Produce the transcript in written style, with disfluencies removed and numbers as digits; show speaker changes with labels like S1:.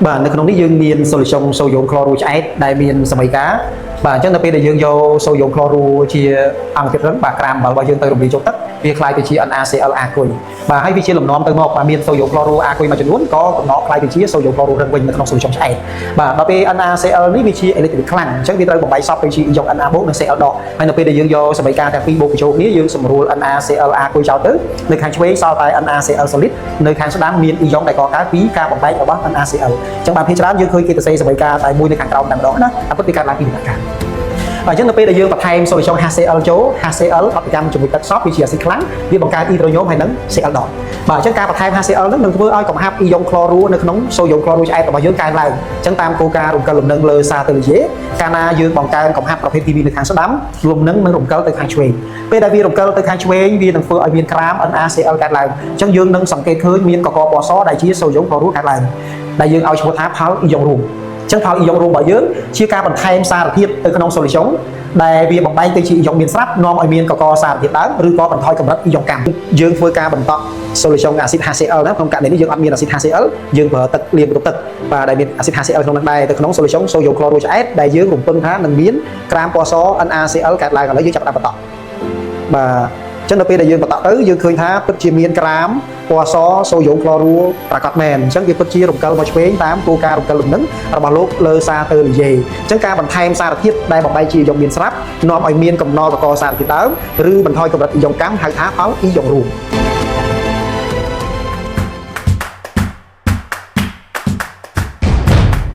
S1: បាទនៅក្នុងនេះយើងមាន solution សូយ៉ូមក្លរូឆ្អែតដែលមានសម័យកាលបាទអញ្ចឹងដល់ពេលដែលយើងយកសូយ៉ូមក្លរូជាអង្គធាតុរឹងបាទក្រាមអំបិលរបស់យើងទៅរំលាយចូលទឹកវាคล้ายទៅជា NaCl អាគុយបាទហើយវាជាលំនាំទៅមកបាទមានសូយ៉ូមក្លរូអាគុយមួយចំនួនក៏កំណត់คล้ายទៅជាសូយ៉ូមក្លរូរឹងវិញនៅក្នុង solution ឆ្អែតបាទដល់ពេល NaCl នេះវាជា electric ខ្លាំងអញ្ចឹងវាត្រូវបំបែកសពទៅជា ion Na បូកនិង Cl ដកហើយនៅពេលដែលយើងយកសម័យកាលទាំងពីរបូកបញ្ចូលគ្នាយើងសម្រួល NaCl អាគុយចោលទៅនៅខាងឆ្វេងសល់តែ NaCl solid នៅខាងស្ដាំមាន ion ដែលកកើតពីការបំបែករបស់ NaCl អញ្ចឹងបាទភាគច្រើនយើងឃើញគេទៅសេសម័យកាលតែមួយនៅខាងក្រោមតែម្ដងណាតែពិតវាកើតឡើងពីដំណាក់កាលអញ្ចឹងនៅពេលដែលយើងបន្ថែម solution HCl ចូល HCl ប្រតិកម្មជាមួយទឹកសពវាជាអាស៊ីតខ្លាំងវាបង្កើត hydronium ហើយនិង Cl ដកបាទអញ្ចឹងការបន្ថែម HCl នឹងធ្វើឲ្យកំហាប់ ion ក្លរូនៅក្នុងសូយ៉ូមក្លរូឆ្អែតរបស់យើងកើនឡើងអញ្ចឹងតាមគោលការណ៍រំកិលលំនឹងលើសារទៅនិយាយកាលណាយើងបង្កើនកំហាប់ប្រភេទ PV នៅខាងស្ដាំលំនឹងនឹងរំកិលទៅខាងឆ្វេងពេលដែលវារំកិលទៅខាងឆ្វេងវានឹងធ្វើឲ្យមានក្រាម NaCl កើតឡើងអញ្ចឹងយើងនឹងសង្កេតឃើញមានកកពណ៌សដែលជាសូយ៉ូមក្លរូកើតឡើងដែលយើងឲ្យឈ្មោះថាផល ion រួមអញ្ចឹងផល ion រួមរបស់យើងជាការបន្ថែមសារធាតុទៅក្នុង solution ដែលវាបំបែកទៅជា ion មានស្រាប់នាំឲ្យមានកកសារធាតុដើមឬក៏បន្ថយកម្រិត ion កម្មយើងធ្វើការបន្ត solution អាស៊ីត HCl ណាក្នុងករណីនេះយើងអត់មានអាស៊ីត HCl យើងប្រើទឹកលាយបន្ទប់ទឹកបាទដែលមានអាស៊ីត HCl ក្នុងនោះដែរទៅក្នុង solution សូយ៉ូមក្លរូឆ្អែតដែលយើងរំពឹងថានឹងមានក្រាមពណ៌ស NaCl កើតឡើងឥឡូវយើងចាប់ផ្ដើមបន្តបាទចឹងដល់ពេលដែលយើងបន្តទៅយើងឃើញថាពិតជាមានក្រាមពណ៌សសូយ៉ូមក្លរូប្រកបមែនអញ្ចឹងវាពិតជារំកិលមកឆ្វេងតាមគោលការណ៍រំកិលលំនឹងរបស់លោកលើសារទៅនិយាយអញ្ចឹងការបន្ថែមសារធាតុដែលបំបែកជា ion មានស្រាប់នាំឲ្យមានកំណល់កកសារធាតុដើមឬបន្ថយកម្រិត ion កម្មហៅថាផល ion រួម